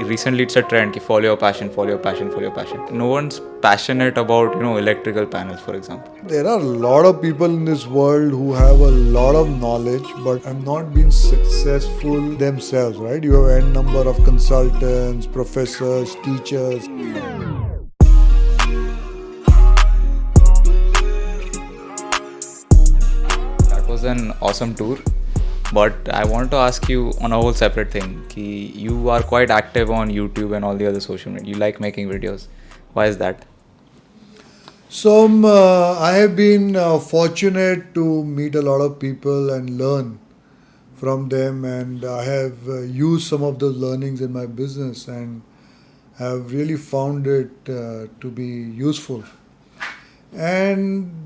recently it's a trend ki follow your passion, follow your passion, follow your passion. No one's passionate about electrical panels, for example. There are a lot of people in this world who have a lot of knowledge but have not been successful themselves, right? You have n number of consultants, professors, teachers. That was an awesome tour. But I want to ask you on a whole separate thing. Ki you are quite active on YouTube and all the other social media. You like making videos. Why is that? So I have been fortunate to meet a lot of people and learn from them, and I have used some of those learnings in my business and have really found it to be useful. And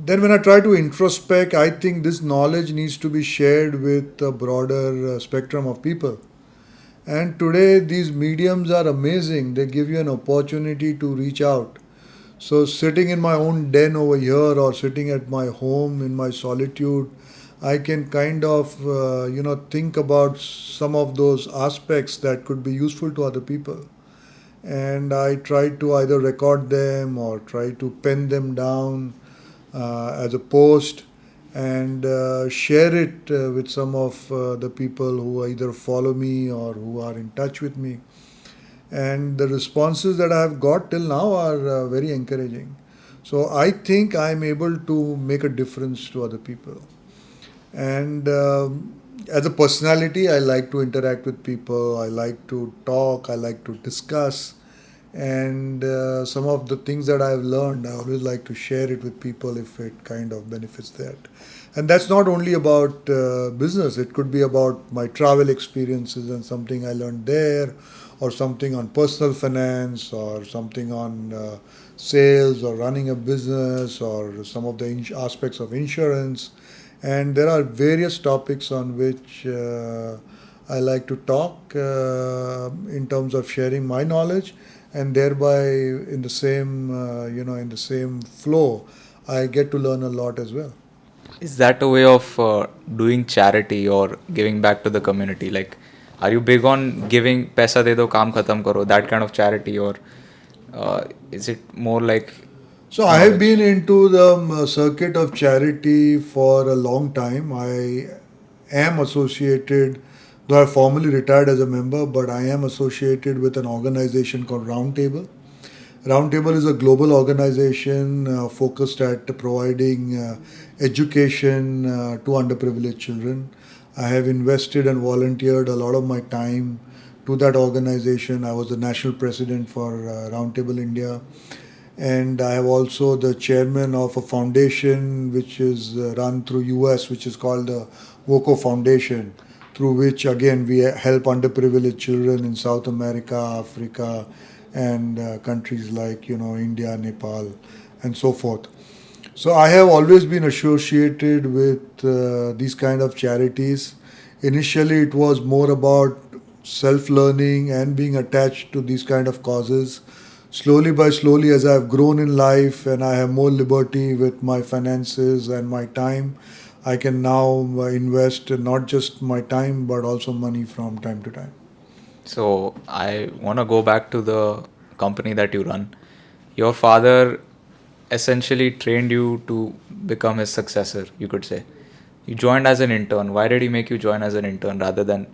then when I try to introspect, I think this knowledge needs to be shared with a broader spectrum of people. And today these mediums are amazing. They give you an opportunity to reach out. So sitting in my own den over here or sitting at my home in my solitude, I can kind of think about some of those aspects that could be useful to other people. And I try to either record them or try to pen them down as a post and share it with some of the people who either follow me or who are in touch with me. And the responses that I have got till now are very encouraging. So I think I'm able to make a difference to other people. And as a personality, I like to interact with people, I like to talk, I like to discuss. And some of the things that I've learned, I always like to share it with people if it kind of benefits that. And that's not only about business, it could be about my travel experiences and something I learned there, or something on personal finance, or something on sales, or running a business, or some of the aspects of insurance. And there are various topics on which I like to talk in terms of sharing my knowledge, and thereby in the same flow, I get to learn a lot as well. Is that a way of doing charity or giving back to the community? Like, are you big on giving paisa de do kaam khatam karo, that kind of charity, or is it more like So I have knowledge? been into the circuit of charity for a long time. I am associated, though I formally retired as a member, but I am associated with an organization called Roundtable. Roundtable is a global organization focused at providing education to underprivileged children. I have invested and volunteered a lot of my time to that organization. I was the national president for Roundtable India, and I have also the chairman of a foundation which is run through US, which is called the WOCO Foundation, through which again we help underprivileged children in South America, Africa, and countries like India, Nepal, and so forth. So I have always been associated with these kind of charities. Initially, it was more about self-learning and being attached to these kind of causes. Slowly by slowly, as I have grown in life and I have more liberty with my finances and my time, I can now invest not just my time but also money from time to time. So I want to go back to the company that you run. Your father essentially trained you to become his successor, you could say. You joined as an intern. Why did he make you join as an intern rather than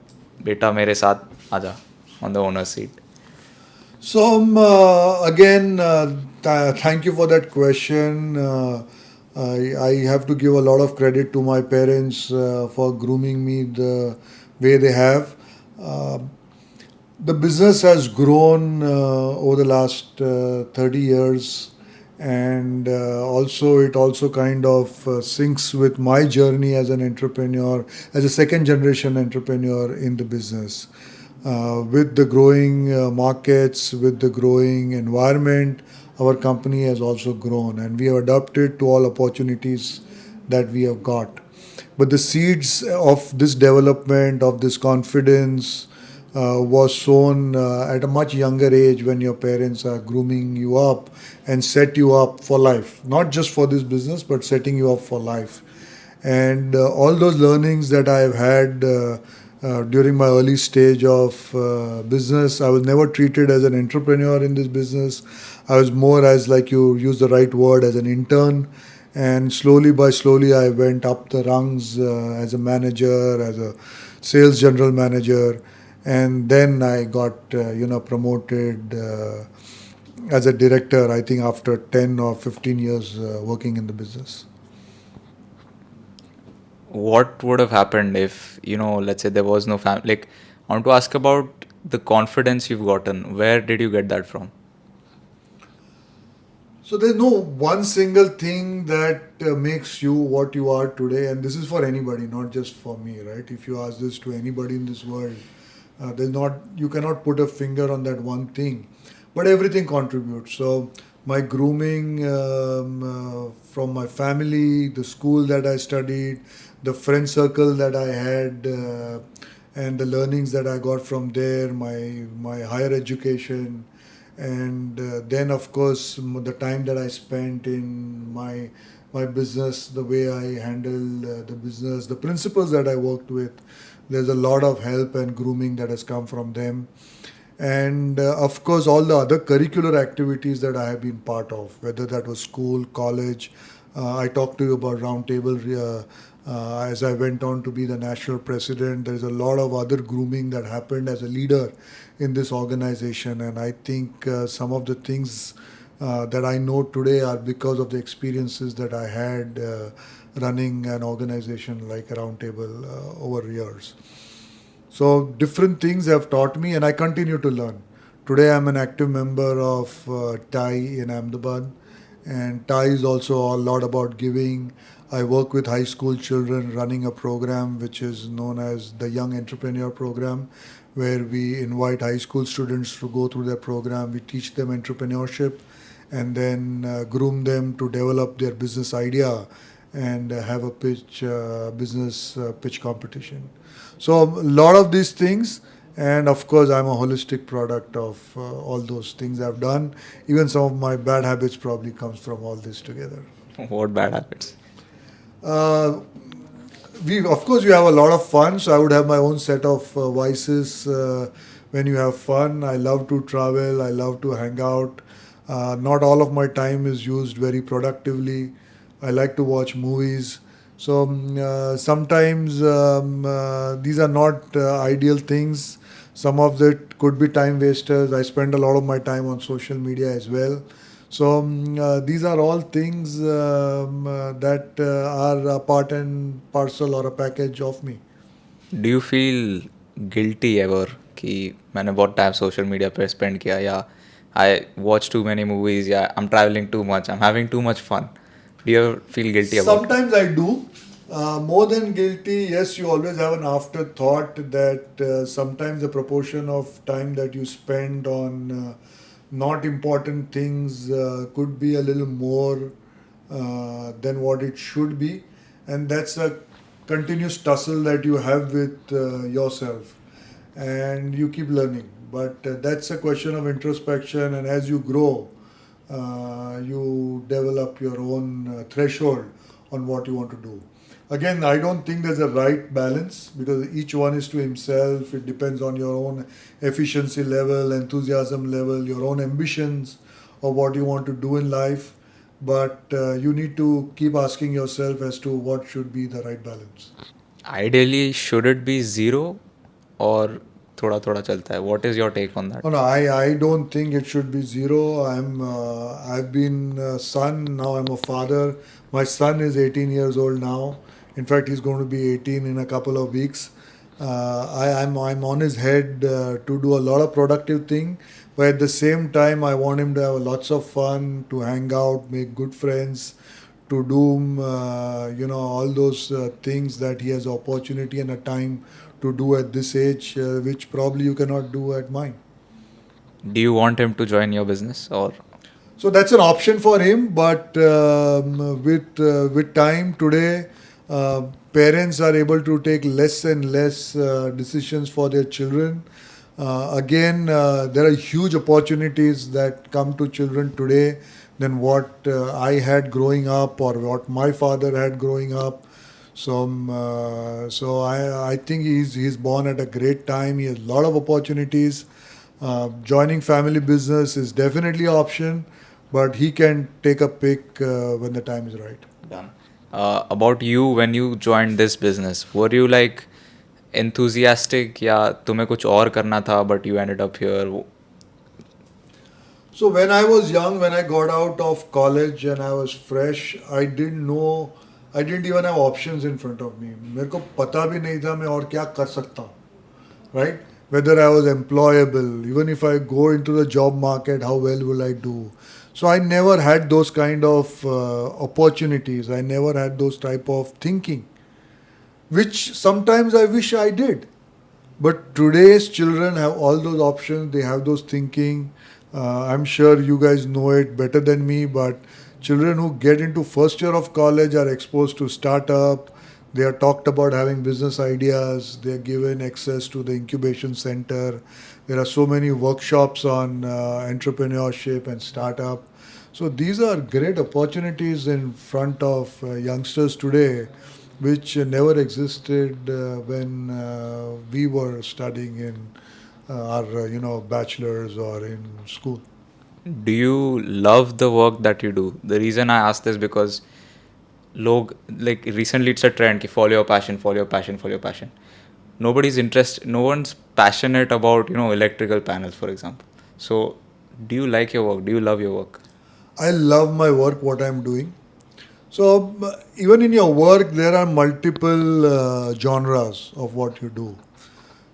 beta mere saath aaja on the owner's seat? So again, thank you for that question. I have to give a lot of credit to my parents for grooming me the way they have. Uh, the business has grown over the last 30 years, and also it also kind of syncs with my journey as an entrepreneur, as a second generation entrepreneur in the business. With the growing markets, with the growing environment, our company has also grown, and we have adapted to all opportunities that we have got. But the seeds of this development, of this confidence, was sown at a much younger age, when your parents are grooming you up and set you up for life, not just for this business, but setting you up for life. And all those learnings that I have had during my early stage of business. I was never treated as an entrepreneur in this business. I was more as, like you use the right word, as an intern. And slowly by slowly, I went up the rungs as a manager, as a sales general manager, and then I got promoted as a director. I think after 10 or 15 years working in the business. What would have happened if, let's say there was no family? Like, I want to ask about the confidence you've gotten. Where did you get that from? So there's no one single thing that makes you what you are today, and this is for anybody, not just for me, right? If you ask this to anybody in this world, there's not you cannot put a finger on that one thing, but everything contributes. So my grooming from my family, the school that I studied, the friend circle that I had, and the learnings that I got from there, my higher education, and then of course the time that I spent in my business, the way I handle the business, the principles that I worked with. There's a lot of help and grooming that has come from them, and of course all the other curricular activities that I have been part of, whether that was school, college. I talked to you about roundtable. As I went on to be the national president, there's a lot of other grooming that happened as a leader in this organization, and I think some of the things that I know today are because of the experiences that I had running an organization like a roundtable over years. So different things have taught me, and I continue to learn. Today, I'm an active member of TAI in Ahmedabad, and TAI is also a lot about giving. I work with high school children running a program which is known as the Young Entrepreneur Program, where we invite high school students to go through their program. We teach them entrepreneurship and then groom them to develop their business idea and have a business pitch competition. So a lot of these things, and of course I'm a holistic product of all those things I've done. Even some of my bad habits probably comes from all this together. What bad habits? Uh, we of course you have a lot of fun, so I would have my own set of vices. When you have fun, I love to travel, I love to hang out. Not all of my time is used very productively. I like to watch movies. So sometimes these are not ideal things. Some of it could be time wasters. I spend a lot of my time on social media as well. So these are all things that are a part and parcel or a package of me. Do you feel guilty ever कि मैंने बहुत time social media पे spend किया, या I watch too many movies, या I am travelling too much, I am having too much fun? Do you ever feel guilty about it? Sometimes I do. More than guilty, yes, you always have an afterthought that sometimes the proportion of time that you spend on not important things could be a little more than what it should be. And that's a continuous tussle that you have with yourself. And you keep learning. But that's a question of introspection, and as you grow, you develop your own threshold on what you want to do. Again, I don't think there's a right balance because each one is to himself. It depends on your own efficiency level, enthusiasm level, your own ambitions of what you want to do in life. But you need to keep asking yourself as to what should be the right balance. Ideally, should it be zero or थोड़ा थोड़ा चलता है? What is your take on that? No, I don't think it should be zero. I've been a son, now I'm a father. My son is 18 years old now. In fact, he's going to be 18 in a couple of weeks. I'm on his head to do a lot of productive thing, but at the same time, I want him to have lots of fun, to hang out, make good friends, to do all those things that he has opportunity and a time to do at this age, which probably you cannot do at mine. Do you want him to join your business, or? So that's an option for him, but with time today, parents are able to take less and less decisions for their children. Again, there are huge opportunities that come to children today than what I had growing up or what my father had growing up. So I think he's born at a great time. He has a lot of opportunities. Joining family business is definitely an option, but he can take a pick when the time is right. Done. About you when you joined this business, were you like enthusiastic या तुम्हें कुछ और करना था but you ended up here? So when I was young, when I got out of college and I was fresh, I didn't know, I didn't even have options in front of me. मेरे को पता भी नहीं था मैं और क्या कर सकता हूँ, right? Whether I was employable, even if I go into the job market, how well will I do? So I never had those kind of opportunities. I never had those type of thinking, which sometimes I wish I did. But today's children have all those options, they have those thinking. I'm sure you guys know it better than me, but children who get into first year of college are exposed to startup. They are talked about having business ideas. They are given access to the incubation center. There are so many workshops on entrepreneurship and startup. So these are great opportunities in front of youngsters today, which never existed when we were studying in our bachelors or in school. Do you love the work that you do? The reason I ask this because log like recently it's a trend कि follow your passion, follow your passion, follow your passion. Nobody's interested, no one's passionate about electrical panels, for example. So do you like your work? Do you love your work? I love my work, what I'm doing. So even in your work, there are multiple genres of what you do.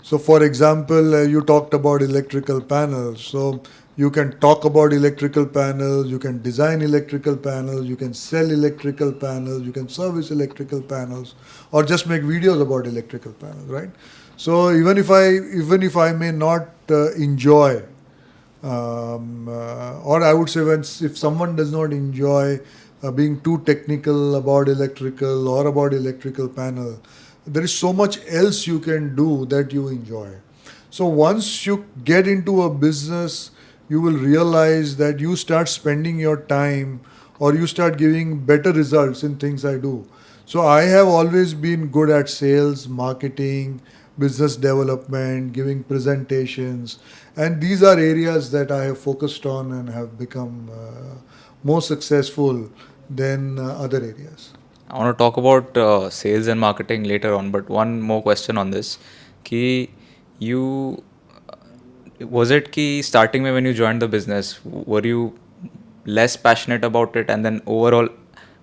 So, for example, you talked about electrical panels. So, you can talk about electrical panels, you can design electrical panels, you can sell electrical panels, you can service electrical panels, or just make videos about electrical panels, right? So, even if I may not enjoy, or I would say if someone does not enjoy being too technical about electrical or about electrical panel, there is so much else you can do that you enjoy. So once you get into a business, you will realize that you start spending your time or you start giving better results in things I do. So I have always been good at sales, marketing, business development, giving presentations, and these are areas that I have focused on and have become more successful than other areas. I want to talk about sales and marketing later on, but one more question on this. Ki you was it ki starting when you joined the business, were you less passionate about it, and then overall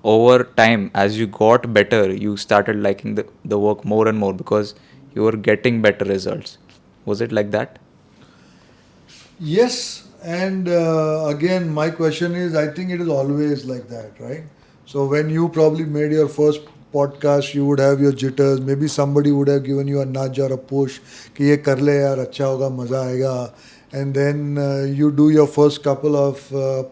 over time as you got better, you started liking the work more and more because you were getting better results. Was it like that? Yes, and again, my question is I think it is always like that, right? So, when you probably made your first podcast, you would have your jitters. Maybe somebody would have given you a nudge or a push कि ये कर ले यार अच्छा होगा मज़ा आएगा. And then you do your first couple of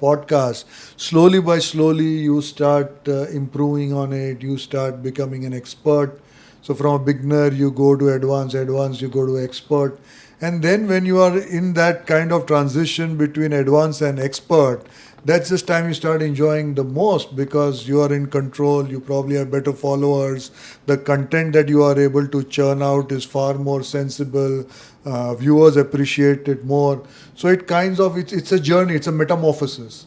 podcasts. Slowly by slowly, you start improving on it. You start becoming an expert. So from a beginner, you go to advanced, you go to expert. And then when you are in that kind of transition between advanced and expert, that's this time you start enjoying the most because you are in control, you probably have better followers, the content that you are able to churn out is far more sensible, viewers appreciate it more. So it's a journey, it's a metamorphosis.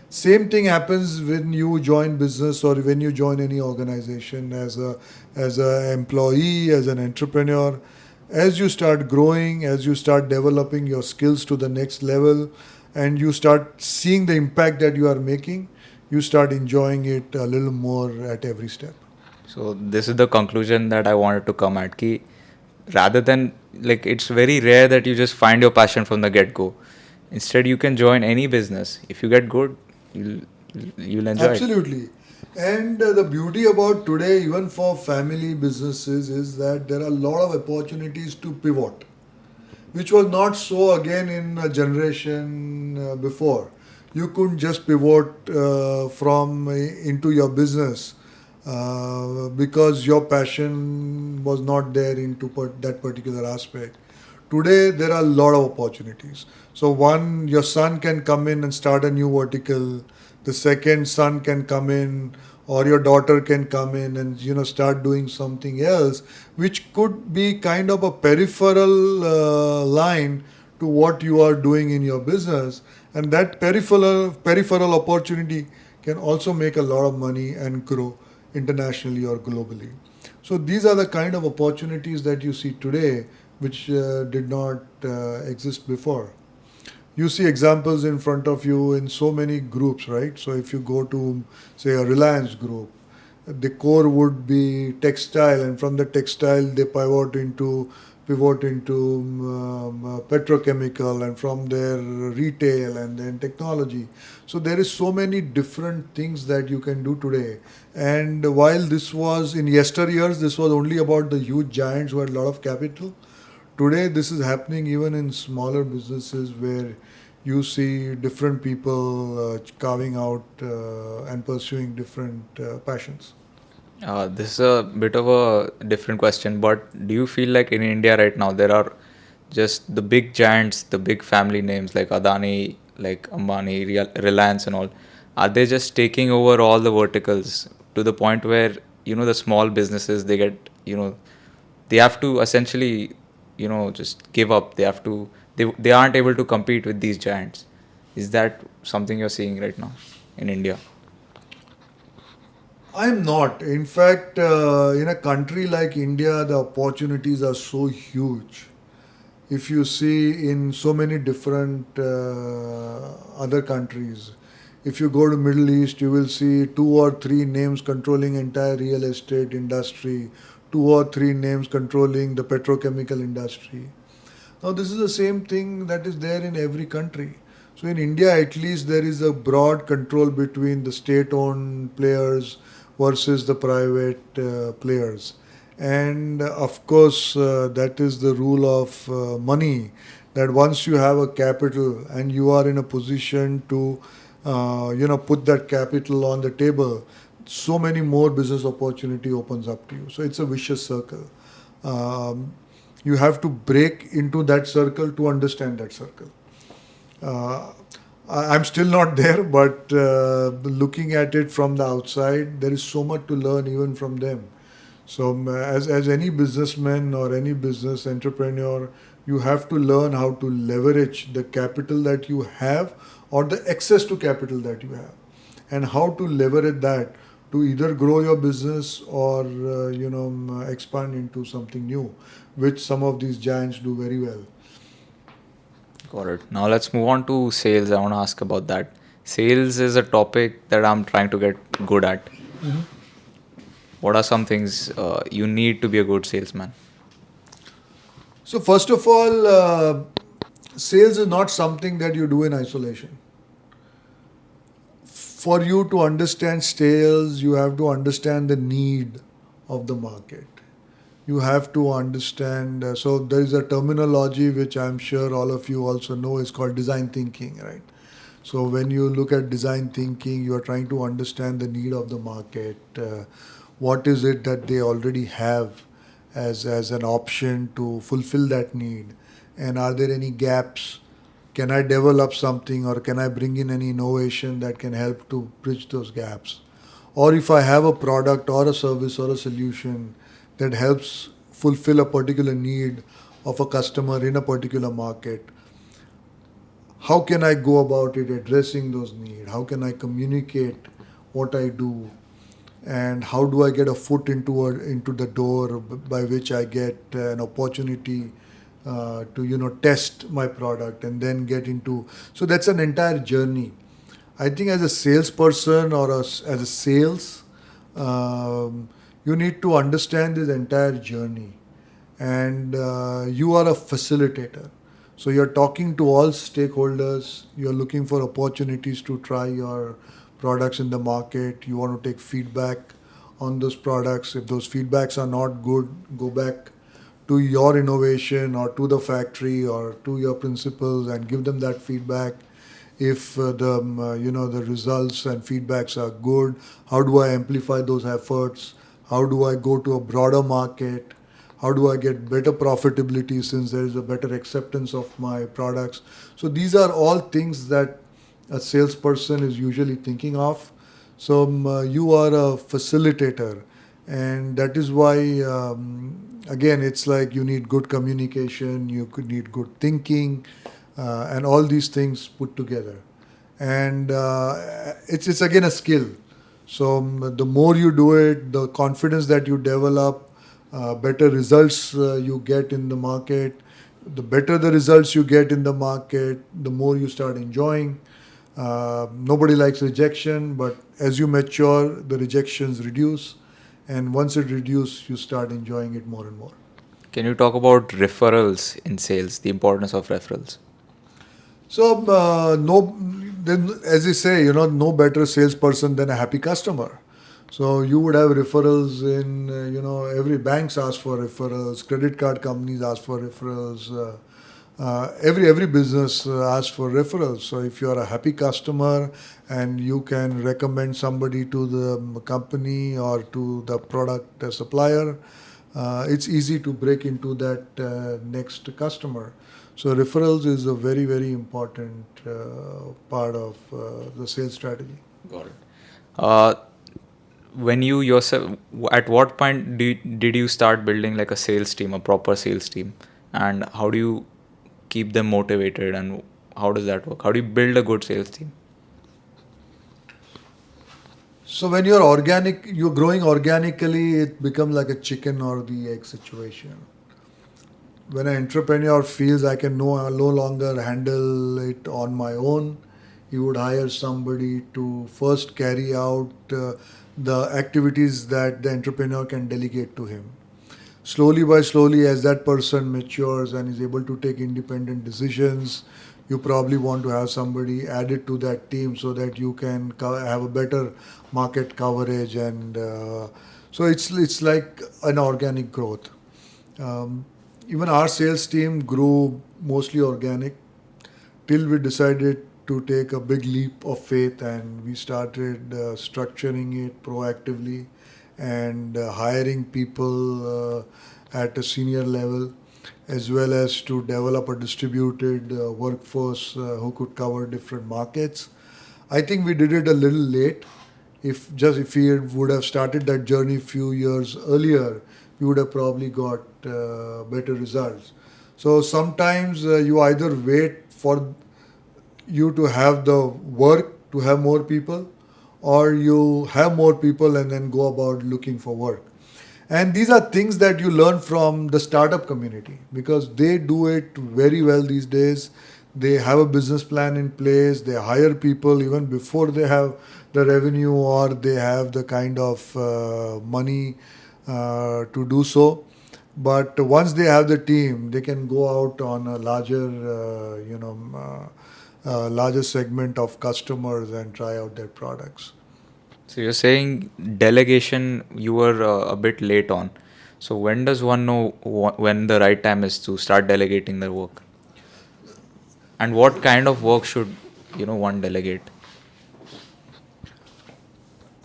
Same thing happens when you join business or when you join any organization as a employee, as an entrepreneur. As you start growing, as you start developing your skills to the next level, and you start seeing the impact that you are making, you start enjoying it a little more at every step. So this is the conclusion that I wanted to come at. Ki rather than like it's very rare that you just find your passion from the get go. Instead, you can join any business. If you get good, you'll enjoy it. Absolutely. And the beauty about today, even for family businesses, is that there are a lot of opportunities to pivot, which was not so again in a generation before. You couldn't just pivot from into your business because your passion was not there into that particular aspect. Today there are a lot of opportunities. So your son can come in and start a new vertical. The second son can come in or your daughter can come in and start doing something else, which could be kind of a peripheral line to what you are doing in your business, and that peripheral opportunity can also make a lot of money and grow internationally or globally. So these are the kind of opportunities that you see today, which did not exist before. You see examples in front of you in so many groups, right? So if you go to, say, a Reliance group, the core would be textile, and from the textile they pivot into petrochemical, and from there retail, and then technology. So there is so many different things that you can do today. And while this was in yesteryears, this was only about the huge giants who had a lot of capital. Today, this is happening even in smaller businesses where you see different people carving out and pursuing different passions. This is a bit of a different question, but do you feel like in India right now there are just the big giants, the big family names like Adani, like Ambani, Reliance, and all? Are they just taking over all the verticals to the point where the small businesses they get they have to essentially just give up. They aren't able to compete with these giants. Is that something you're seeing right now in India? I'm not. In fact, in a country like India, the opportunities are so huge. If you see in so many different other countries, if you go to Middle East, you will see two or three names controlling entire real estate industry, two or three names controlling the petrochemical industry. Now, this is the same thing that is there in every country. So, in India, at least, there is a broad control between the state owned players versus the private players. And of course, that is the rule of money, that once you have a capital and you are in a position to put that capital on the table, so many more business opportunity opens up to you. So it's a vicious circle. Um, you have to break into that circle to understand that circle. Uh, I'm still not there, but looking at it from the outside, there is so much to learn even from them. So, as any businessman or any business entrepreneur, you have to learn how to leverage the capital that you have or the access to capital that you have, and how to leverage that to either grow your business or expand into something new, which some of these giants do very well. Got it. Now let's move on to sales. I want to ask about that. Sales is a topic that I'm trying to get good at. Mhm. What are some things you need to be a good salesman? So, first of all, sales is not something that you do in isolation. For you to understand sales, you have to understand the need of the market. You have to understand. So, there is a terminology which I'm sure all of you also know is called design thinking, right? So, when you look at design thinking, you are trying to understand the need of the market. What is it that they already have as an option to fulfill that need? And are there any gaps? Can I develop something, or can I bring in any innovation that can help to bridge those gaps? Or if I have a product or a service or a solution that helps fulfill a particular need of a customer in a particular market, how can I go about it addressing those needs? How can I communicate what I do? And how do I get a foot into the door by which I get an opportunity to test my product and then get into. So that's an entire journey. I think as a salesperson or as a sales, you need to understand this entire journey, and you are a facilitator. So you're talking to all stakeholders. You're looking for opportunities to try your products in the market. You want to take feedback on those products. If those feedbacks are not good, go back to your innovation or to the factory or to your principals and give them that feedback. If the results and feedbacks are good, how do I amplify those efforts? How do I go to a broader market? How do I get better profitability since there is a better acceptance of my products? So these are all things that a salesperson is usually thinking of. So you are a facilitator, and that is why again it's like you need good communication, you could need good thinking, and all these things put together. And it's again a skill. So the more you do it, the confidence that you develop, better results you get in the market. The better the results you get in the market, the more you start enjoying. Nobody likes rejection, but as you mature, the rejections reduce, and once it reduces, you start enjoying it more and more. Can you talk about referrals in sales, the importance of referrals? So no, then as you say, no better salesperson than a happy customer. So you would have referrals in, every banks ask for referrals, credit card companies ask for referrals, every business asks for referrals. So if you are a happy customer and you can recommend somebody to the company or to the product supplier, it's easy to break into that next customer. So referrals is a very, very important part of the sales strategy. Got it. Uh, when you yourself, at what point did you start building like a sales team, a proper sales team, and how do you keep them motivated, and how does that work? How do you build a good sales team? So when you're growing organically, it becomes like a chicken or the egg situation. When an entrepreneur feels I can no longer handle it on my own, he would hire somebody to first carry out the activities that the entrepreneur can delegate to him. Slowly by slowly, as that person matures and is able to take independent decisions, you probably want to have somebody added to that team so that you can have a better market coverage, and so it's like an organic growth. Um, Even our sales team grew mostly organic till we decided to take a big leap of faith, and we started structuring it proactively and hiring people at a senior level, as well as to develop a distributed workforce who could cover different markets. I think we did it a little late. If we would have started that journey few years earlier, we would have probably got better results. So sometimes you either wait for you to have the work to have more people, or you have more people and then go about looking for work. And these are things that you learn from the startup community because they do it very well these days. They have a business plan in place, they hire people even before they have the revenue or they have the kind of money to do so. But once they have the team, they can go out on a larger segment of customers and try out their products. So you're saying delegation you were a bit late on. So when does one know when the right time is to start delegating their work? And what kind of work should one delegate?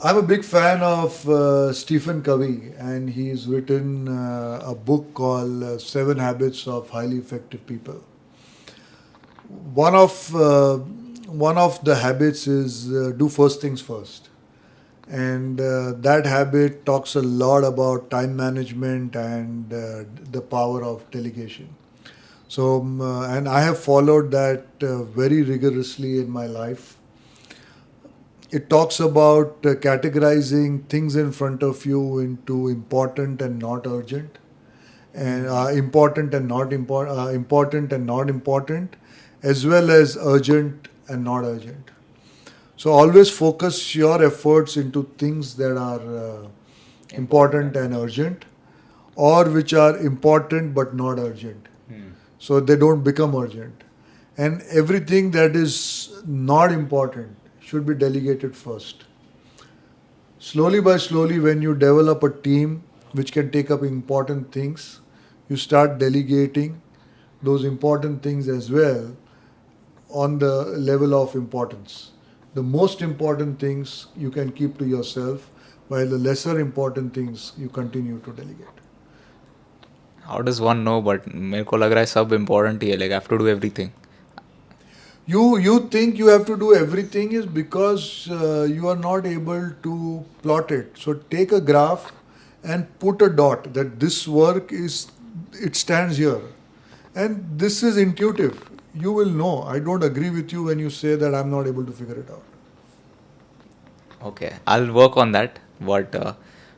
I'm a big fan of Stephen Covey, and he's written a book called Seven Habits of Highly Effective People. One of uh, one of the habits is do first things first, and that habit talks a lot about time management and the power of delegation. So, and I have followed that very rigorously in my life. It talks about categorizing things in front of you into important and not urgent, and important and not important, as well as urgent and not urgent. So always focus your efforts into things that are important and urgent, or which are important but not urgent, so they don't become urgent. And everything that is not important should be delegated first. Slowly by slowly, when you develop a team which can take up important things, you start delegating those important things as well on the level of importance. The most important things you can keep to yourself, while the lesser important things you continue to delegate. How does one know? But मेरे को लग रहा है सब important ही है. Like I have to do everything. You think you have to do everything is because you are not able to plot it. So take a graph and put a dot that this work is, it stands here, and this is intuitive. You will know. I don't agree with you when you say that I'm not able to figure it out. Okay, I'll work on that. But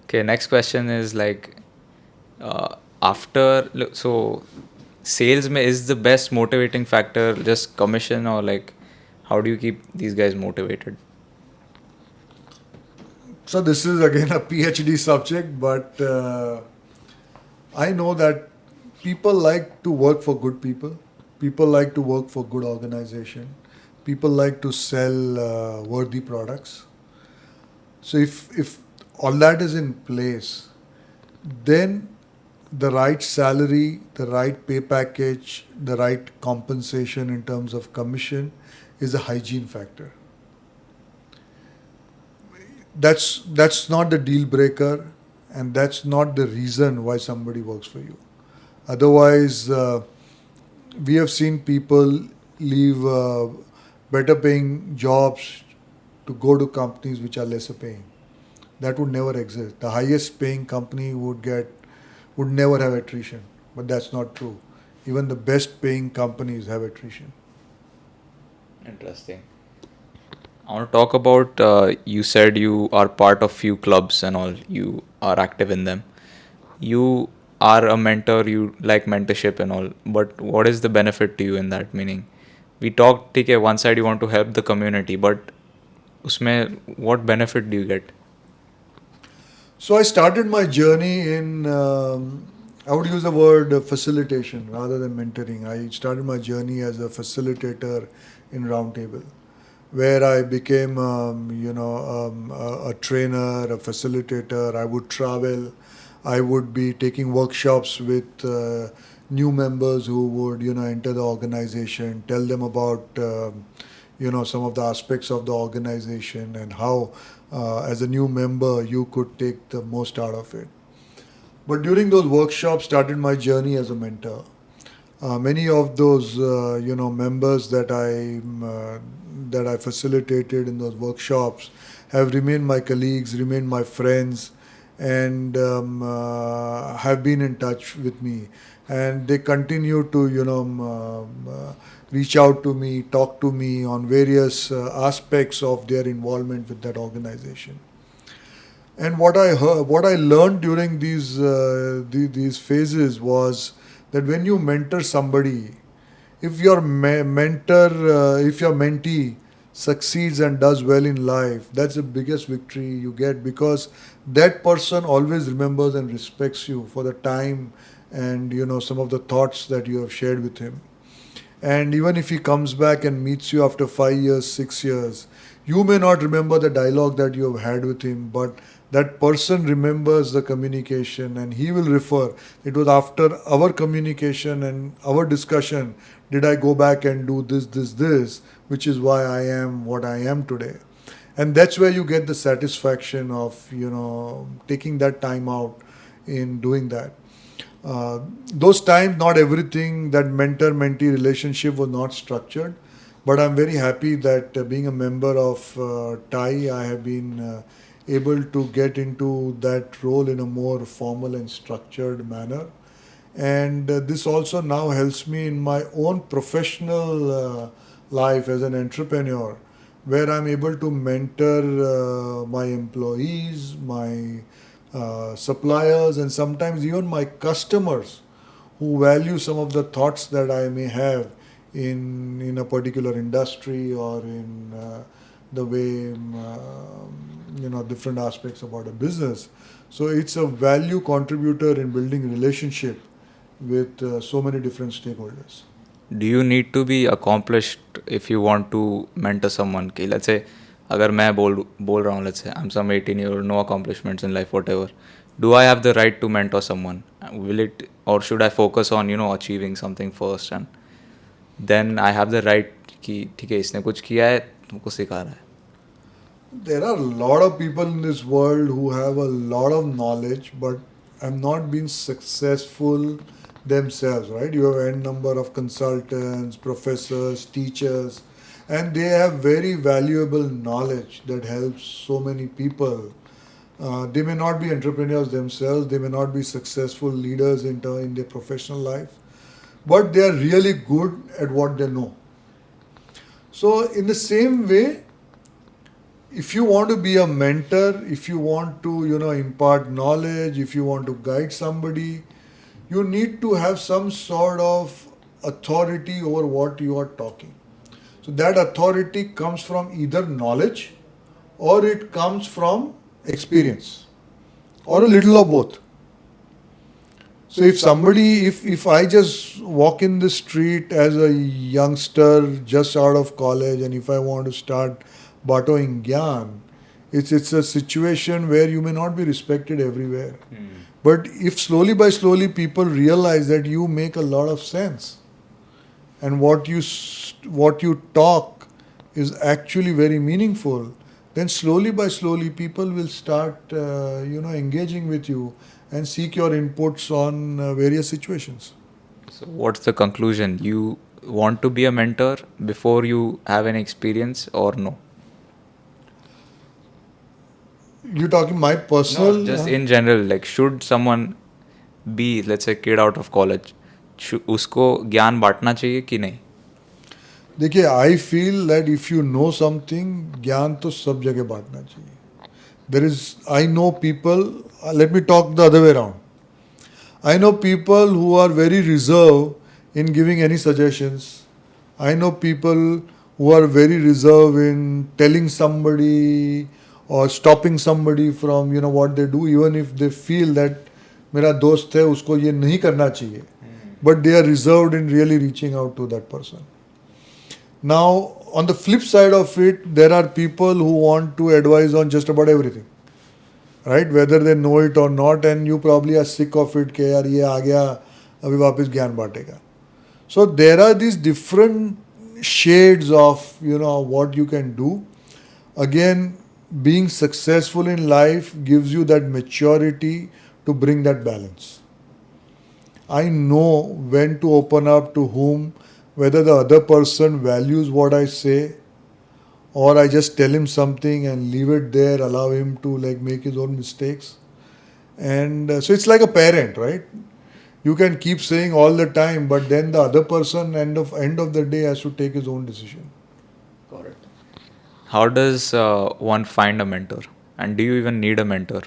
okay, next question is like, so sales is the best motivating factor just commission, or like how do you keep these guys motivated? So this is again a PhD subject, but I know that people like to work for good people. People like to work for good organization. People like to sell worthy products. So if all that is in place, then the right salary, the right pay package, the right compensation in terms of commission is a hygiene factor. That's not the deal breaker, and that's not the reason why somebody works for you. Otherwise, we have seen people leave better paying jobs to go to companies which are lesser paying. That would never exist. The highest paying company would never have attrition, but that's not true. Even the best paying companies have attrition. Interesting. I want to talk about, you said you are part of few clubs and all, you are active in them. You are a mentor, you like mentorship and all, but what is the benefit to you in that? Meaning, we talked, okay, one side you want to help the community, but usme what benefit do you get? So I started my journey in, I would use the word facilitation rather than mentoring. I started my journey as a facilitator in Roundtable, where I became, a trainer, a facilitator. I would travel. I would be taking workshops with new members who would, enter the organization, tell them about, some of the aspects of the organization and how, as a new member, you could take the most out of it. But during those workshops, started my journey as a mentor. Many of those members that I facilitated in those workshops have remained my colleagues, remained my friends, and have been in touch with me. And they continue to reach out to me, talk to me on various aspects of their involvement with that organization. And what I heard, what I learned during these phases was that when you mentor somebody, if your if your mentee succeeds and does well in life, that's the biggest victory you get, because that person always remembers and respects you for the time and some of the thoughts that you have shared with him. And even if he comes back and meets you after 5 years, 6 years, you may not remember the dialogue that you have had with him, but that person remembers the communication and he will refer. It was after our communication and our discussion did I go back and do this, which is why I am what I am today. And that's where you get the satisfaction of, taking that time out in doing that. Those times, not everything, that mentor mentee relationship was not structured, but I'm very happy that being a member of TIE, I have been able to get into that role in a more formal and structured manner. And this also now helps me in my own professional life as an entrepreneur, where I'm able to mentor my employees, my suppliers, and sometimes even my customers who value some of the thoughts that I may have in a particular industry or in the way different aspects about a business. So it's a value contributor in building relationship with so many different stakeholders. Do you need to be accomplished if you want to mentor someone? कि let's say अगर मैं बोल रहा हूँ, let's say I'm some 18-year-old, no accomplishments in life, whatever. Do I have the right to mentor someone? Will it, or should I focus on achieving something first, and then I have the right कि ठीक है इसने कुछ किया है तुमको सिखा रहा है. There are a lot of people in this world who have a lot of knowledge but have not been successful themselves, right? You have n number of consultants, professors, teachers. and they have very valuable knowledge that helps so many people. They may not be entrepreneurs themselves, they may not be successful leaders in their professional life, but they are really good at what they know. So, in the same way, if you want to be a mentor, if you want to, impart knowledge, if you want to guide somebody, you need to have some sort of authority over what you are talking. So that authority comes from either knowledge or it comes from experience or a little of both. So if I just walk in the street as a youngster just out of college and if I want to start bartering gyan, it's a situation where you may not be respected everywhere. But if slowly by slowly people realize that you make a lot of sense and what you talk is actually very meaningful, then slowly by slowly people will start engaging with you and seek your inputs on various situations. So, what's the conclusion? You want to be a mentor before you have an experience, or no? You're talking my personal. No, just in general, like, should someone be, let's say, kid out of college, उसको ज्ञान बांटना चाहिए कि नहीं? देखिए, I feel that if you know something, ज्ञान तो सब जगह बांटना चाहिए. There is, I know people, let me talk the other way around. I know people who are very reserved in giving any suggestions. I know people who are very reserved in telling somebody or stopping somebody from what they do, even if they feel that मेरा दोस्त है उसको ये नहीं करना चाहिए, but they are reserved in really reaching out to that person. Now, on the flip side of it, there are people who want to advise on just about everything, right? Whether they know it or not, and you probably are sick of it कि यार ये आ गया अभी वापस ज्ञान बांटेगा. So there are these different shades of what you can do. Again, being successful in life gives you that maturity to bring that balance. I know when to open up to whom, whether the other person values what I say, or I just tell him something and leave it there, allow him to make his own mistakes. And so it's like a parent, right? You can keep saying all the time, but then the other person end of the day has to take his own decision. Correct. How does one find a mentor? And do you even need a mentor?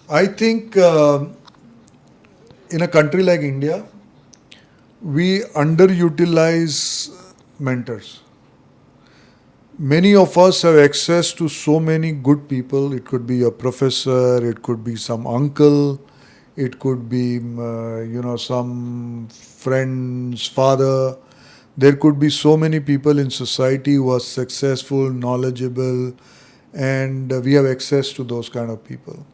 I think in a country like India, we underutilize mentors. Many of us have access to so many good people. It could be a professor, it could be some uncle, it could be some friend's father. There could be so many people in society who are successful, knowledgeable, and we have access to those kind of people.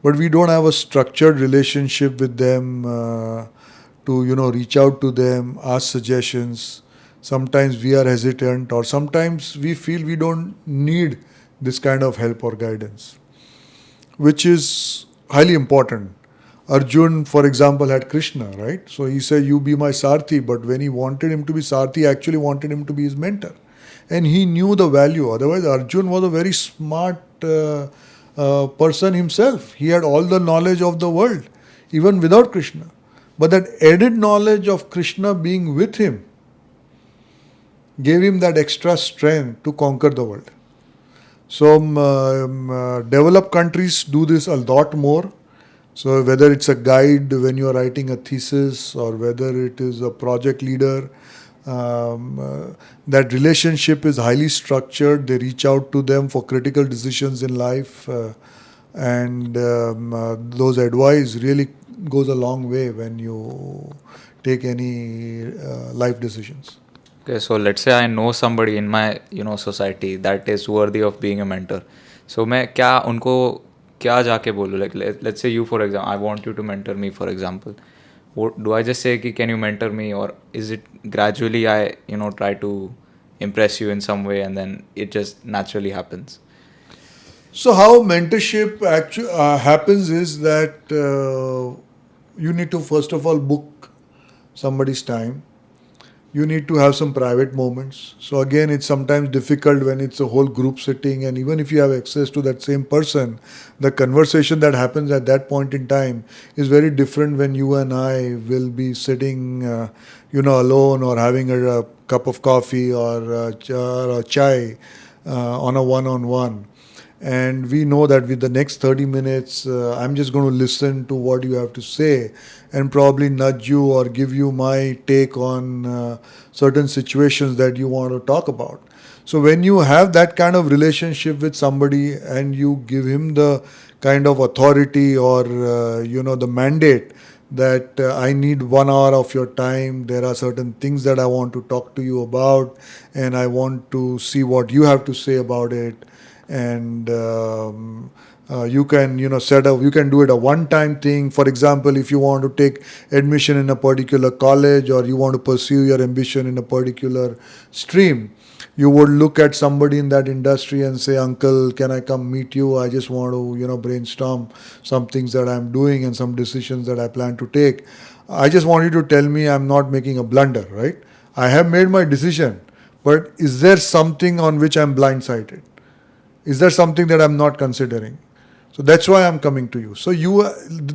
But we don't have a structured relationship with them to reach out to them, ask suggestions. Sometimes we are hesitant, or sometimes we feel we don't need this kind of help or guidance, which is highly important. Arjun, for example, had Krishna, right? So he said, "You be my Sarthi," but when he wanted him to be Sarthi, he actually wanted him to be his mentor. And he knew the value. Otherwise, Arjun was a very smart person himself. He had all the knowledge of the world, even without Krishna. But that added knowledge of Krishna being with him gave him that extra strength to conquer the world. So developed countries do this a lot more. So whether it's a guide when you are writing a thesis or whether it is a project leader, that relationship is highly structured. They reach out to them for critical decisions in life, and those advice really goes a long way when you take any life decisions. Okay, so let's say I know somebody in my society that is worthy of being a mentor. So मैं क्या उनको क्या जाके बोलूँ? Like let's say you, for example, I want you to mentor me, for example. What, do I just say कि can you mentor me, or is it gradually I try to impress you in some way and then it just naturally happens? So how mentorship actually happens is that you need to first of all book somebody's time. You need to have some private moments. So again, it's sometimes difficult when it's a whole group sitting, and even if you have access to that same person, the conversation that happens at that point in time is very different when you and I will be sitting, alone or having a cup of coffee or chai on a one-on-one. And we know that with the next 30 minutes, I'm just going to listen to what you have to say and probably nudge you or give you my take on certain situations that you want to talk about. So when you have that kind of relationship with somebody and you give him the kind of authority or the mandate that I need 1 hour of your time. There are certain things that I want to talk to you about, and I want to see what you have to say about it. And you can set up, you can do it a one time thing. For example, if you want to take admission in a particular college or you want to pursue your ambition in a particular stream, you would look at somebody in that industry and say, uncle, can I come meet you? I just want to brainstorm some things that I'm doing and some decisions that I plan to take. I just want you to tell me I'm not making a blunder, right? I have made my decision, but is there something on which I'm blindsided? Is there something that I'm not considering? So that's why I'm coming to you. So you,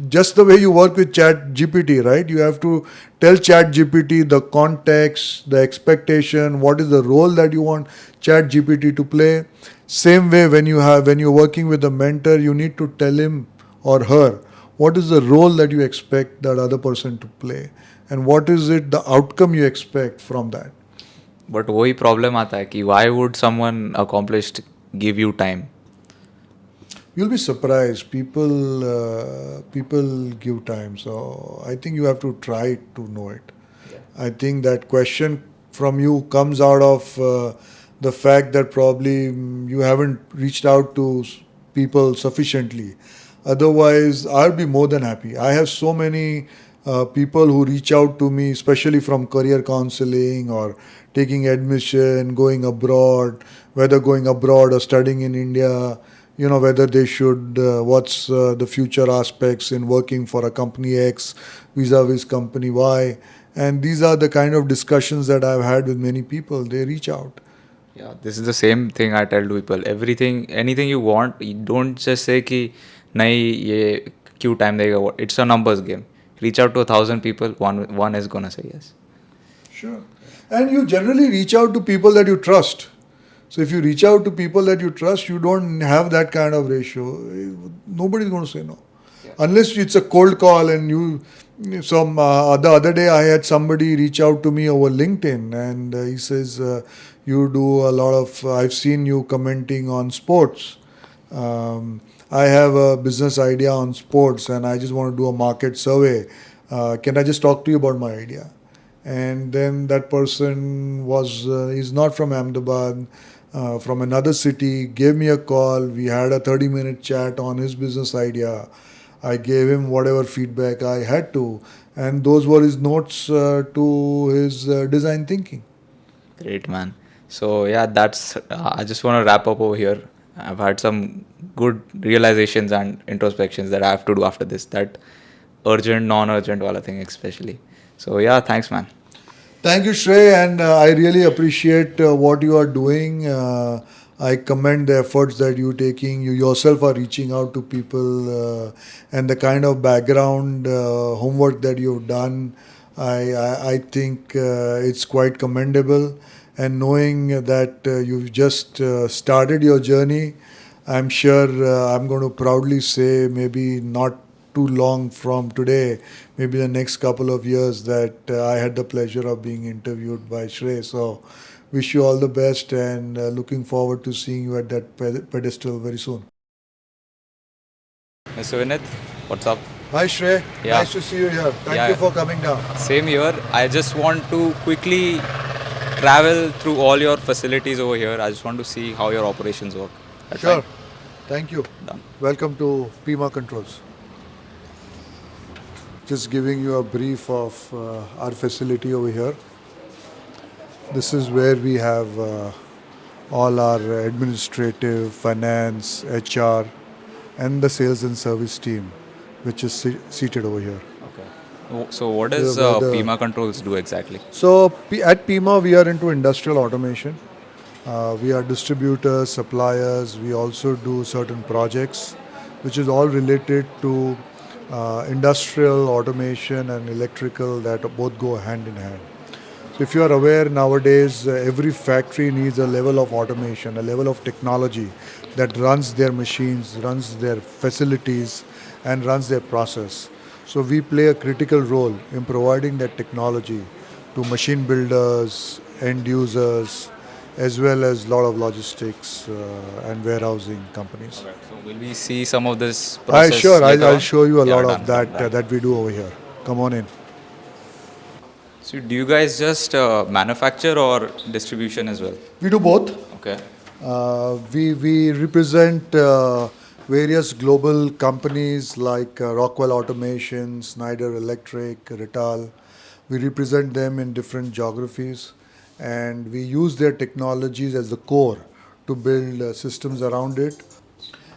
just the way you work with Chat GPT, right? You have to tell Chat GPT the context, the expectation, what is the role that you want Chat GPT to play. Same way when you're working with a mentor, you need to tell him or her what is the role that you expect that other person to play, and what is it the outcome you expect from that. But वही problem आता है कि why would someone accomplished give you time. You'll be surprised. People give time. So I think you have to try to know it. Yeah. I think that question from you comes out of the fact that probably you haven't reached out to people sufficiently. Otherwise, I'll be more than happy. I have so many people who reach out to me, especially from career counseling or taking admission, going abroad, whether going abroad or studying in India, whether they should, what's the future aspects in working for a company X vis-a-vis company Y. And these are the kind of discussions that I've had with many people. They reach out. Yeah, this is the same thing I tell to people. Everything, anything you want, you don't just say कि नहीं ये क्यों time देगा. What? It's a numbers game. Reach out to 1,000 people, one is gonna say yes. Sure. And you generally reach out to people that you trust. So if you reach out to people that you trust, you don't have that kind of ratio. Nobody's going to say no. Yeah. Unless it's a cold call and the other day I had somebody reach out to me over LinkedIn and he says, you do a lot of, I've seen you commenting on sports. I have a business idea on sports and I just want to do a market survey. Can I just talk to you about my idea? And then that person is not from Ahmedabad, from another city, gave me a call. We had a 30-minute chat on his business idea. I gave him whatever feedback I had to, and those were his notes to his design thinking. Great, man. So yeah, that's. I just want to wrap up over here. I've had some good realizations and introspections that I have to do after this. That urgent, non-urgent wala thing especially. So yeah, thanks, man. Thank you, Shrey, and I really appreciate what you are doing. I commend the efforts that you're taking. You yourself are reaching out to people, and the kind of background homework that you've done. I think it's quite commendable. And knowing that you've just started your journey, I'm sure I'm going to proudly say maybe not too long from today, maybe the next couple of years, that I had the pleasure of being interviewed by Shrey. So wish you all the best and looking forward to seeing you at that pedestal very soon. Mr. Vineet, what's up? Hi Shrey, Yeah. nice to see you here. Thank Yeah. you for coming down. Same here. I just want to quickly travel through all your facilities over here. I just want to see how your operations work. That's Sure. fine. Thank you. Done. Welcome to Pima Controls. Just giving you a brief of our facility over here. This is where we have all our administrative, finance, HR, and the sales and service team, which is seated over here. Okay. So what The, does the, PIMA controls do exactly? so at PIMA, we are into industrial automation. We are distributors, suppliers. We also do certain projects, which is all related to industrial automation and electrical that both go hand in hand. So if you are aware nowadays, every factory needs a level of automation, a level of technology that runs their machines, runs their facilities, and runs their process. So we play a critical role in providing that technology to machine builders, end users, as well as a lot of logistics and warehousing companies. Okay. So will we see some of this I process sure later I'll on? show you a Yeah, lot done, of done, that done. that we do over here. Come on in. So do you guys just manufacture or distribution as well? We do both. Okay. We represent various global companies like Rockwell Automation, Schneider Electric, Rital. We represent them in different geographies, and we use their technologies as the core to build systems around it.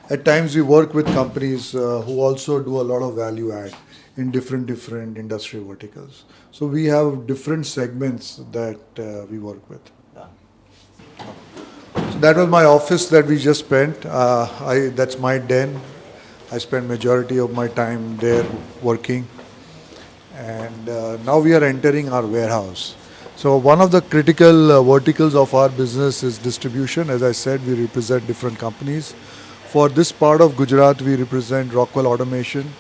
At times, we work with companies who also do a lot of value add in different industry verticals. So we have different segments that we work with. So that was my office that we just spent. That's my den. I spend majority of my time there working, and now we are entering our warehouse. So one of the critical verticals of our business is distribution. As I said, we represent different companies. For this part of Gujarat, we represent Rockwell Automation,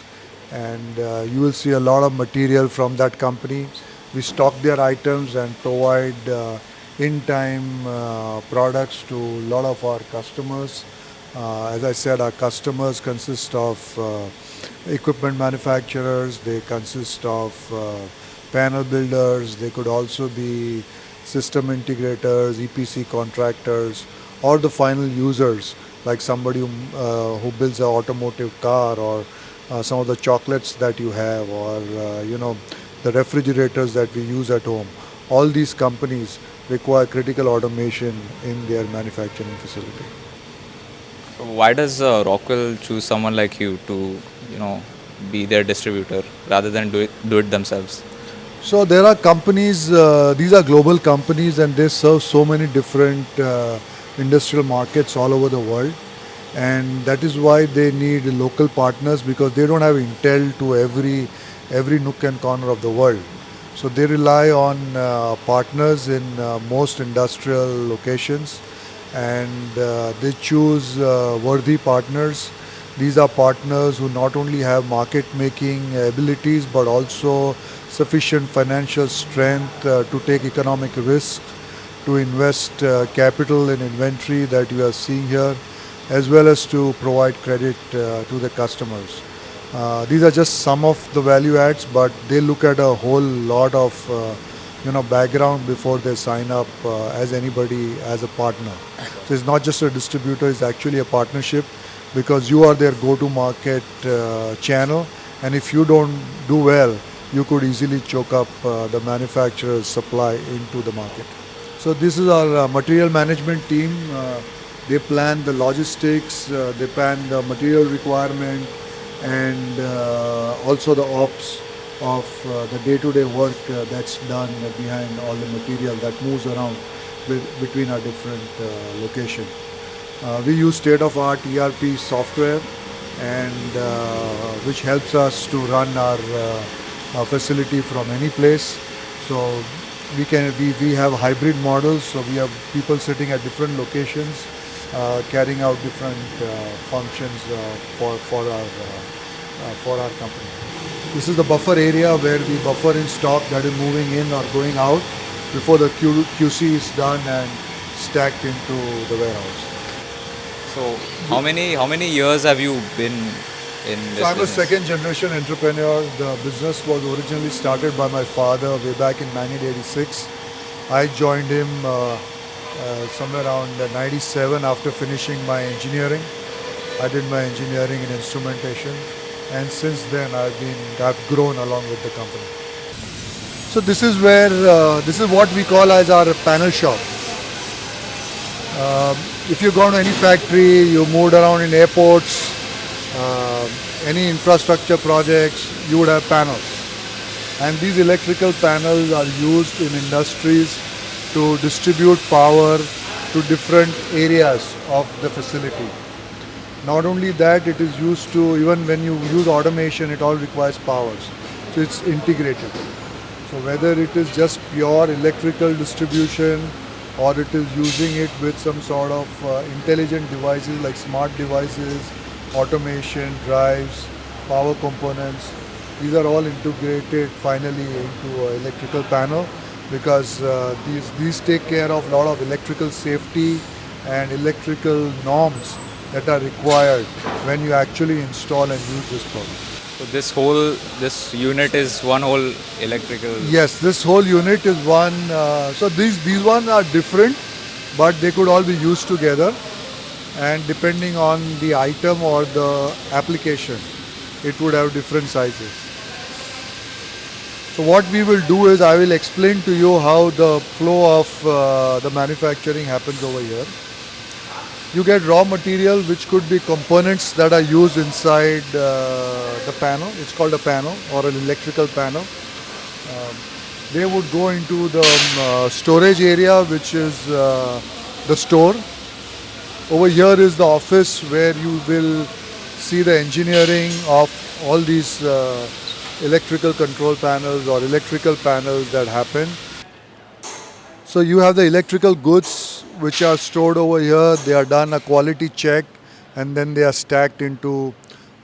and you will see a lot of material from that company. We stock their items and provide in-time products to a lot of our customers. As I said, our customers consist of equipment manufacturers, they consist of panel builders, they could also be system integrators, EPC contractors, or the final users like somebody who builds an automotive car, or some of the chocolates that you have, or the refrigerators that we use at home. All these companies require critical automation in their manufacturing facility. So why does Rockwell choose someone like you to, you know, be their distributor rather than do it themselves? So there are companies, these are global companies, and they serve so many different industrial markets all over the world. And that is why they need local partners, because they don't have intel to every nook and corner of the world. So they rely on partners in most industrial locations, and they choose worthy partners. These are partners who not only have market making abilities but also sufficient financial strength to take economic risk, to invest capital in inventory that you are seeing here, as well as to provide credit to the customers. These are just some of the value adds, but they look at a whole lot of background before they sign up as anybody as a partner. So it's not just a distributor; it's actually a partnership, because you are their go-to-market channel, and if you don't do well, you could easily choke up the manufacturer's supply into the market. So this is our material management team. They plan the logistics, they plan the material requirement, and also the ops of the day-to-day work that's done behind all the material that moves around between our different locations. We use state-of-art ERP software, and which helps us to run our facility from any place. So we have hybrid models. So we have people sitting at different locations, carrying out different functions for our company. This is the buffer area where we buffer in stock that is moving in or going out before the QC is done and stacked into the warehouse. So how many years have you been in So this I'm a business? second generation entrepreneur. The business was originally started by my father way back in 1986. I joined him somewhere around 97 after finishing my engineering. I did my engineering in instrumentation, and since then I've grown along with the company. So this is where this is what we call as our panel shop. If you go to any factory, you moved around in airports, any infrastructure projects, you would have panels. And these electrical panels are used in industries to distribute power to different areas of the facility. Not only that, it is used to, even when you use automation, it all requires powers. So it's integrated. So whether it is just pure electrical distribution or it is using it with some sort of intelligent devices like smart devices, automation, drives, power components, these are all integrated finally into an electrical panel because these take care of a lot of electrical safety and electrical norms that are required when you actually install and use this product. So this unit is one whole electrical. Yes, this whole unit is one. So these ones are different, but they could all be used together. And depending on the item or the application, it would have different sizes. So what we will do is I will explain to you how the flow of the manufacturing happens over here. You get raw material which could be components that are used inside the panel. It's called a panel or an electrical panel. They would go into the storage area, which is the store. Over here is the office where you will see the engineering of all these electrical control panels or electrical panels that happen. So you have the electrical goods which are stored over here. They are done a quality check and then they are stacked into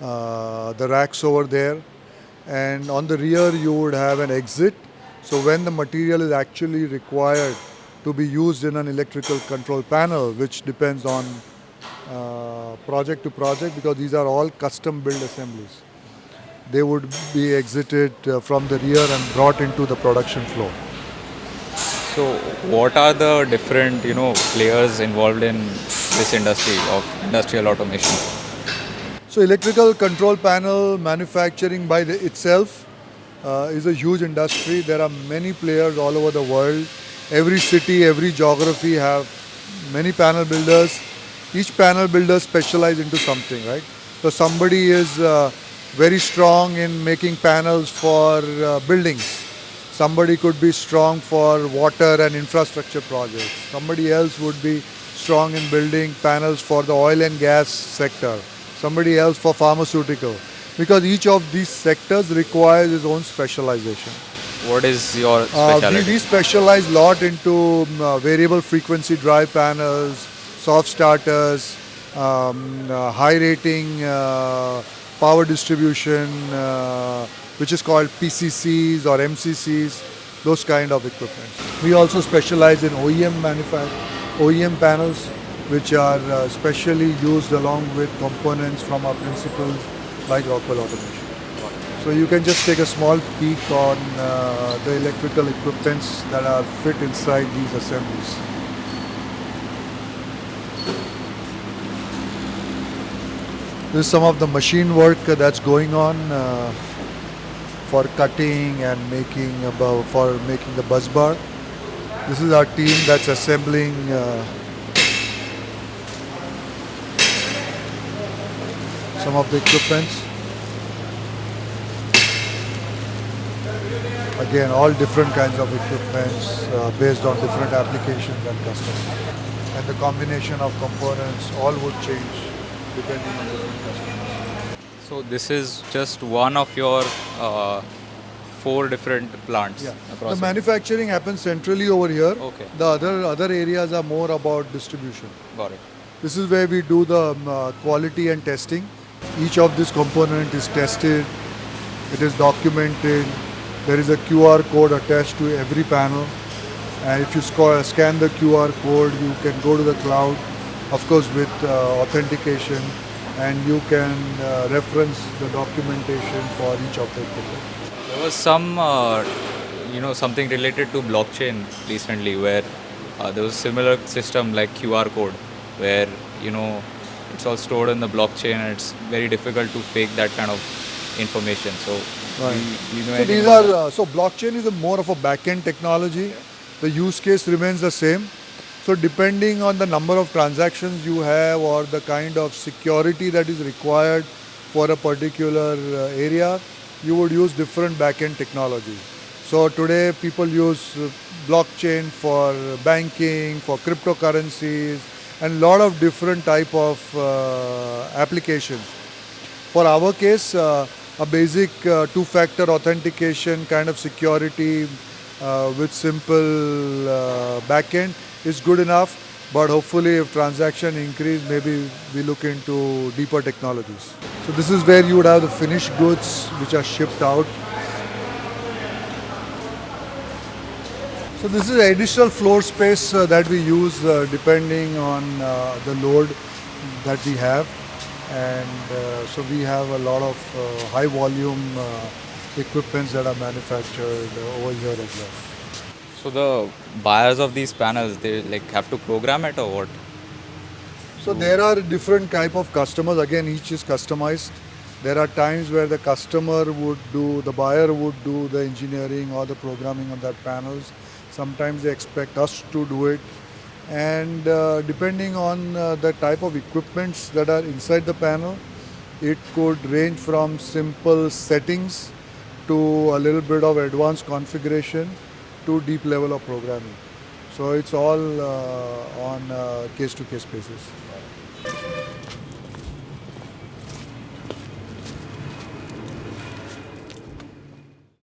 the racks over there. And on the rear you would have an exit. So when the material is actually required to be used in an electrical control panel, which depends on project to project because these are all custom built assemblies, they would be exited from the rear and brought into the production floor. So what are the different players involved in this industry of industrial automation? So electrical control panel manufacturing by itself is a huge industry. There are many players all over the world. Every city, every geography have many panel builders. Each panel builder specializes into something, right? So somebody is very strong in making panels for buildings. Somebody could be strong for water and infrastructure projects. Somebody else would be strong in building panels for the oil and gas sector. Somebody else for pharmaceutical. Because each of these sectors requires its own specialization. What is your specialty? We specialize a lot into variable frequency drive panels, soft starters, high rating power distribution, which is called PCCs or MCCs, those kind of equipment. We also specialize in OEM panels, which are specially used along with components from our principals like Rockwell Automation. So you can just take a small peek on the electrical equipments that are fit inside these assemblies. This is some of the machine work that's going on for cutting and making the bus bar. This is our team that's assembling some of the equipments. Again, all different kinds of equipments based on different applications and customers. And the combination of components all would change depending on different customers. So this is just one of your 4 different plants. Yeah. Across The manufacturing happens centrally over here. Okay. The other areas are more about distribution. Got it. This is where we do the quality and testing. Each of this component is tested. It is documented. There is a QR code attached to every panel. And if you scan the QR code, you can go to the cloud, of course with authentication, and you can reference the documentation for each of the equipment. There was some, something related to blockchain recently where there was a similar system like QR code where, it's all stored in the blockchain and it's very difficult to fake that kind of information. So, right. So blockchain is more of a back-end technology. The use case remains the same. So depending on the number of transactions you have or the kind of security that is required for a particular area, you would use different back-end technology. So today people use blockchain for banking, for cryptocurrencies, and a lot of different type of applications. For our case, a basic two-factor authentication kind of security with simple backend is good enough. But hopefully, if transaction increase, maybe we look into deeper technologies. So this is where you would have the finished goods which are shipped out. So this is additional floor space that we use depending on the load that we have, and so we have a lot of high volume equipments that are manufactured over here as well. So the buyers of these panels, they like have to program it or what? So there are different type of customers. Again, each is customized. There are times where the buyer would do the engineering or the programming on that panels. Sometimes they expect us to do it. And depending on the type of equipments that are inside the panel, it could range from simple settings to a little bit of advanced configuration to deep level of programming. So it's all on case-to-case basis.